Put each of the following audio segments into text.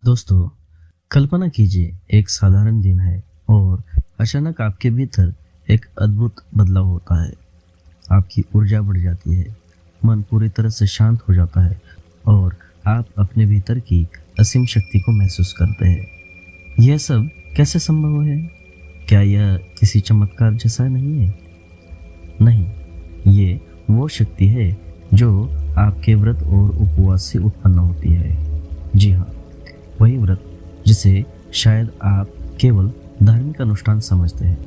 दोस्तों, कल्पना कीजिए एक साधारण दिन है और अचानक आपके भीतर एक अद्भुत बदलाव होता है। आपकी ऊर्जा बढ़ जाती है, मन पूरी तरह से शांत हो जाता है और आप अपने भीतर की असीम शक्ति को महसूस करते हैं। यह सब कैसे संभव है? क्या यह किसी चमत्कार जैसा नहीं है? नहीं, ये वो शक्ति है जो आपके व्रत और उपवास से उत्पन्न होती है। जी हाँ, वही व्रत जिसे शायद आप केवल धार्मिक अनुष्ठान समझते हैं,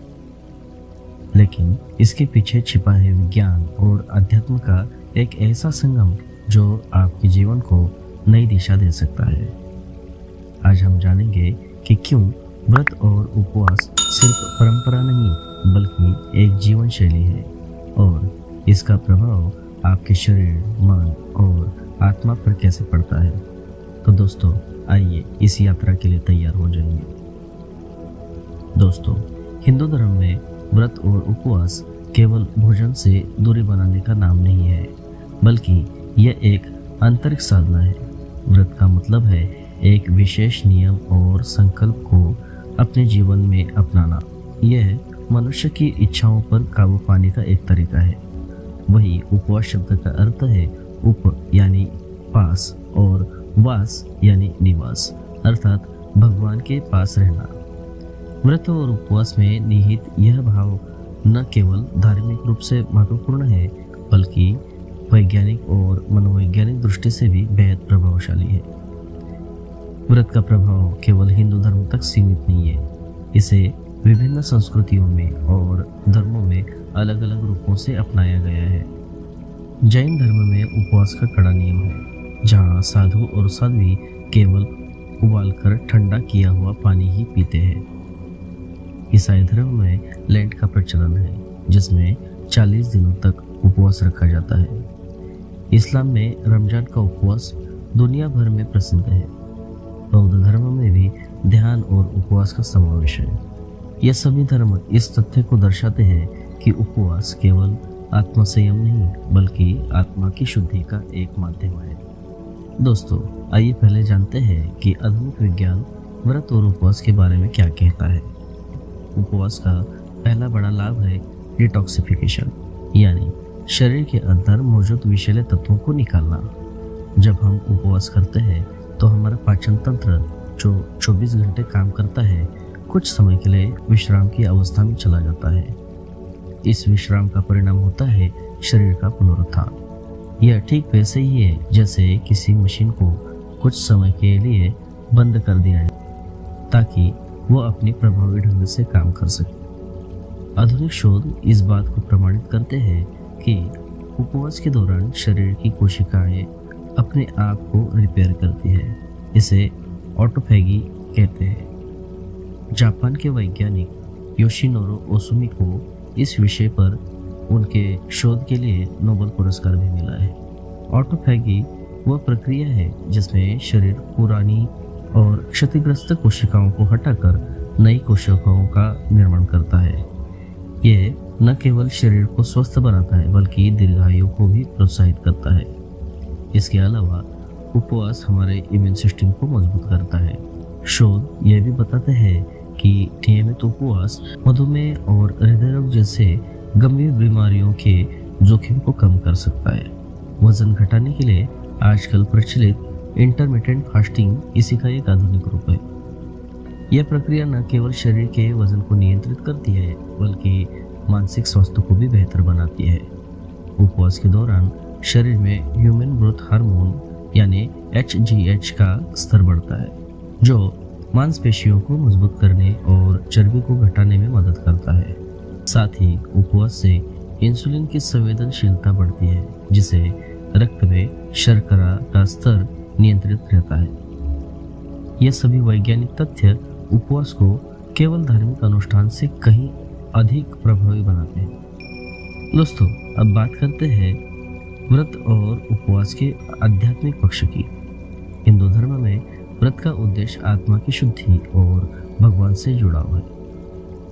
लेकिन इसके पीछे छिपा है विज्ञान और अध्यात्म का एक ऐसा संगम जो आपके जीवन को नई दिशा दे सकता है। आज हम जानेंगे कि क्यों व्रत और उपवास सिर्फ परंपरा नहीं बल्कि एक जीवन शैली है और इसका प्रभाव आपके शरीर, मन और आत्मा पर कैसे पड़ता है। तो दोस्तों, आइए इस यात्रा के लिए तैयार हो जाइए। दोस्तों, हिंदू धर्म में व्रत और उपवास केवल भोजन से दूरी बनाने का नाम नहीं है, बल्कि यह एक आंतरिक साधना है। व्रत का मतलब है एक विशेष नियम और संकल्प को अपने जीवन में अपनाना। यह मनुष्य की इच्छाओं पर काबू पाने का एक तरीका है। वही उपवास शब्द का अर्थ है उप यानी पास और वास यानी निवास, अर्थात भगवान के पास रहना। व्रत और उपवास में निहित यह भाव न केवल धार्मिक रूप से महत्वपूर्ण है, बल्कि वैज्ञानिक और मनोवैज्ञानिक दृष्टि से भी बेहद प्रभावशाली है। व्रत का प्रभाव केवल हिंदू धर्म तक सीमित नहीं है, इसे विभिन्न संस्कृतियों में और धर्मों में अलग अलग रूपों से अपनाया गया है। जैन धर्म में उपवास का कड़ा नियम है, जहाँ साधु और साध्वी केवल उबालकर ठंडा किया हुआ पानी ही पीते हैं। ईसाई धर्म में लेंट का प्रचलन है, जिसमें 40 दिनों तक उपवास रखा जाता है। इस्लाम में रमजान का उपवास दुनिया भर में प्रसिद्ध है। बौद्ध धर्म में भी ध्यान और उपवास का समावेश है। ये सभी धर्म इस तथ्य को दर्शाते हैं कि उपवास केवल आत्मसंयम नहीं बल्कि आत्मा की शुद्धि का एक माध्यम है। दोस्तों, आइए पहले जानते हैं कि आधुनिक विज्ञान व्रत और उपवास के बारे में क्या कहता है। उपवास का पहला बड़ा लाभ है डिटॉक्सिफिकेशन, यानी शरीर के अंदर मौजूद विषैले तत्वों को निकालना। जब हम उपवास करते हैं तो हमारा पाचन तंत्र, जो 24 घंटे काम करता है, कुछ समय के लिए विश्राम की अवस्था में चला जाता है। इस विश्राम का परिणाम होता है शरीर का पुनरुत्थान। यह ठीक वैसे ही है जैसे किसी मशीन को कुछ समय के लिए बंद कर दिया जाए ताकि वो अपनी प्रभावी ढंग से काम कर सके। आधुनिक शोध इस बात को प्रमाणित करते हैं कि उपवास के दौरान शरीर की कोशिकाएं अपने आप को रिपेयर करती है। इसे ऑटोफैगी कहते हैं। जापान के वैज्ञानिक योशिनोरो ओसुमी को इस विषय पर उनके शोध के लिए नोबेल पुरस्कार भी मिला है। ऑटोफैगी वह प्रक्रिया है जिसमें शरीर पुरानी और क्षतिग्रस्त कोशिकाओं को हटाकर नई कोशिकाओं का निर्माण करता है। यह न केवल शरीर को स्वस्थ बनाता है बल्कि दीर्घायु को भी प्रोत्साहित करता है। इसके अलावा उपवास हमारे इम्यून सिस्टम को मजबूत करता है। शोध यह भी बताते हैं कि नियमित उपवास मधुमेह और हृदय रोग जैसे गंभीर बीमारियों के जोखिम को कम कर सकता है। वजन घटाने के लिए आजकल प्रचलित इंटरमिटेंट फास्टिंग इसी का एक आधुनिक रूप है। यह प्रक्रिया न केवल शरीर के वजन को नियंत्रित करती है बल्कि मानसिक स्वास्थ्य को भी बेहतर बनाती है। उपवास के दौरान शरीर में ह्यूमन ग्रोथ हार्मोन यानी HGH का स्तर बढ़ता है, जो मांसपेशियों को मजबूत करने और चर्बी को घटाने में मदद करता है। साथ ही उपवास से इंसुलिन की संवेदनशीलता बढ़ती है, जिसे रक्त में शर्करा का स्तर नियंत्रित रहता है। यह सभी वैज्ञानिक तथ्य उपवास को केवल धार्मिक अनुष्ठान से कहीं अधिक प्रभावी बनाते हैं। दोस्तों, अब बात करते हैं व्रत और उपवास के आध्यात्मिक पक्ष की। हिंदू धर्म में व्रत का उद्देश्य आत्मा की शुद्धि और भगवान से जुड़ाव है।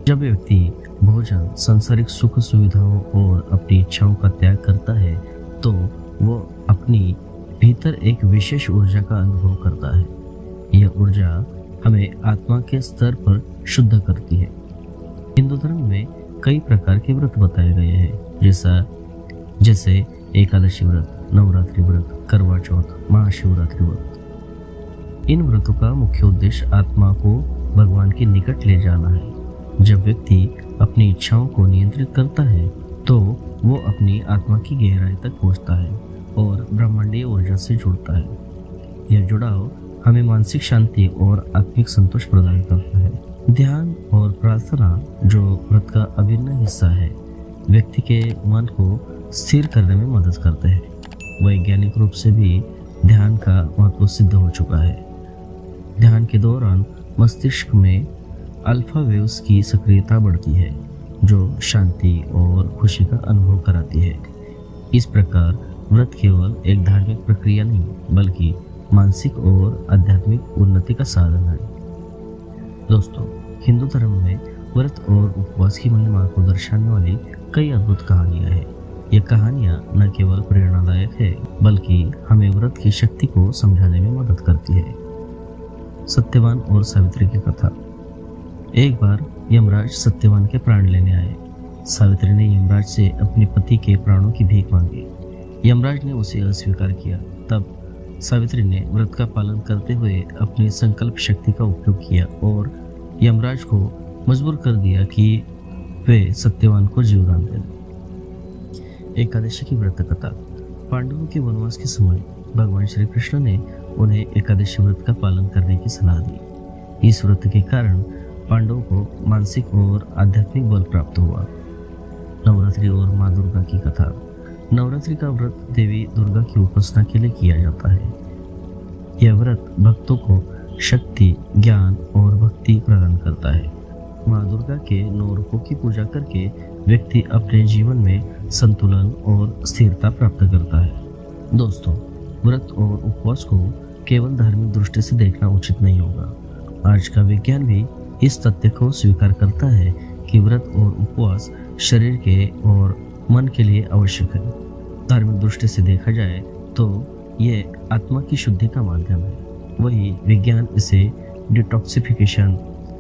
जब व्यक्ति भोजन, सांसारिक सुख सुविधाओं और अपनी इच्छाओं का त्याग करता है तो वो अपनी भीतर एक विशेष ऊर्जा का अनुभव करता है। यह ऊर्जा हमें आत्मा के स्तर पर शुद्ध करती है। हिंदू धर्म में कई प्रकार के व्रत बताए गए हैं, जैसे एकादशी व्रत, नवरात्रि व्रत, करवा चौथ, महाशिवरात्रि व्रत। इन व्रतों का मुख्य उद्देश्य आत्मा को भगवान के निकट ले जाना है। जब व्यक्ति अपनी इच्छाओं को नियंत्रित करता है तो वो अपनी आत्मा की गहराई तक पहुंचता है और ब्रह्मांडीय ऊर्जा से जुड़ता है। यह जुड़ाव हमें मानसिक शांति और आत्मिक संतोष प्रदान करता है। ध्यान और प्रार्थना, जो व्रत का अभिन्न हिस्सा है, व्यक्ति के मन को स्थिर करने में मदद करते हैं। वैज्ञानिक रूप से भी ध्यान का महत्व सिद्ध हो चुका है। ध्यान के दौरान मस्तिष्क में अल्फा वेव्स की सक्रियता बढ़ती है, जो शांति और खुशी का अनुभव कराती है। इस प्रकार व्रत केवल एक धार्मिक प्रक्रिया नहीं, बल्कि मानसिक और आध्यात्मिक उन्नति का साधन है। दोस्तों, हिंदू धर्म में व्रत और उपवास की महिमा को दर्शाने वाली कई अद्भुत कहानियां हैं। ये कहानियां न केवल प्रेरणादायक है, बल्कि हमें व्रत की शक्ति को समझाने में मदद करती है। सत्यवान और सावित्री की कथा। एक बार यमराज सत्यवान के प्राण लेने आए। सावित्री ने यमराज से अपने पति के प्राणों की भीख मांगी। यमराज ने उसे अस्वीकार किया। तब सावित्री ने व्रत का पालन करते हुए अपनी संकल्प शक्ति का उपयोग किया और यमराज को मजबूर कर दिया कि वे सत्यवान को जीवदान दें। एकादशी की व्रत कथा। पांडवों के वनवास के समय भगवान श्री कृष्ण ने उन्हें एकादशी व्रत का पालन करने की सलाह दी। इस व्रत के कारण पांडवों को मानसिक और आध्यात्मिक बल प्राप्त हुआ। नवरात्रि और माँ दुर्गा की कथा। नवरात्रि का व्रत देवी दुर्गा की उपासना के लिए किया जाता है। यह व्रत भक्तों को शक्ति, ज्ञान और भक्ति प्रदान करता है। माँ दुर्गा के 9 रूपों की पूजा करके व्यक्ति अपने जीवन में संतुलन और स्थिरता प्राप्त करता है। दोस्तों, व्रत और उपवास को केवल धार्मिक दृष्टि से देखना उचित नहीं होगा। आज का विज्ञान भी इस तथ्य को स्वीकार करता है कि व्रत और उपवास शरीर के और मन के लिए आवश्यक है। धार्मिक दृष्टि से देखा जाए तो ये आत्मा की शुद्धि का माध्यम है। वही विज्ञान इसे डिटॉक्सिफिकेशन,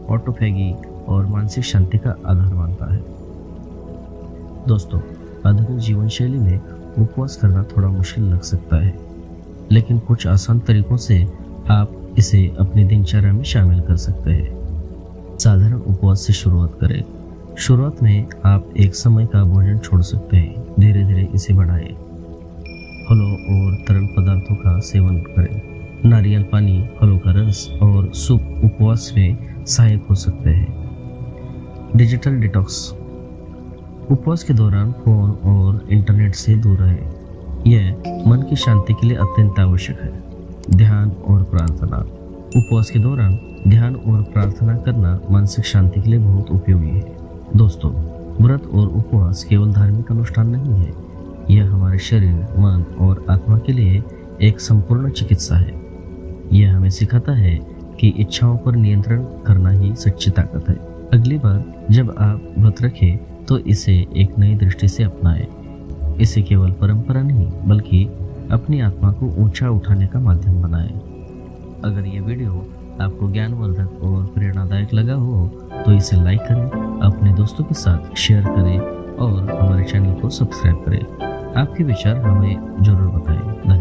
ऑटोफैगी और मानसिक शांति का आधार मानता है। दोस्तों, आधुनिक जीवन शैली में उपवास करना थोड़ा मुश्किल लग सकता है, लेकिन कुछ आसान तरीकों से आप इसे अपनी दिनचर्या में शामिल कर सकते हैं। साधारण उपवास से शुरुआत करें। शुरुआत में आप एक समय का भोजन छोड़ सकते हैं। धीरे धीरे इसे बढ़ाएं। फलों और तरल पदार्थों का सेवन करें। नारियल पानी, फलों का रस और सूप उपवास में सहायक हो सकते हैं। Digital detox. उपवास के दौरान फोन और इंटरनेट से दूर रहें। यह मन की शांति के लिए अत्यंत आवश्यक है। ध्यान और प्रार्थना। उपवास के दौरान ध्यान और प्रार्थना करना मानसिक शांति के लिए बहुत उपयोगी है। दोस्तों, व्रत और उपवास केवल धार्मिक अनुष्ठान नहीं है, यह हमारे शरीर, मन और आत्मा के लिए एक संपूर्ण चिकित्सा है। यह हमें सिखाता है कि इच्छाओं पर नियंत्रण करना ही सच्ची ताकत है। अगली बार जब आप व्रत रखें तो इसे एक नई दृष्टि से अपनाएं। इसे केवल परंपरा नहीं, बल्कि अपनी आत्मा को ऊंचा उठाने का माध्यम बनाएं। अगर ये वीडियो आपको ज्ञानवर्धक और प्रेरणादायक लगा हो तो इसे लाइक करें, अपने दोस्तों के साथ शेयर करें और हमारे चैनल को सब्सक्राइब करें। आपके विचार हमें जरूर बताएं।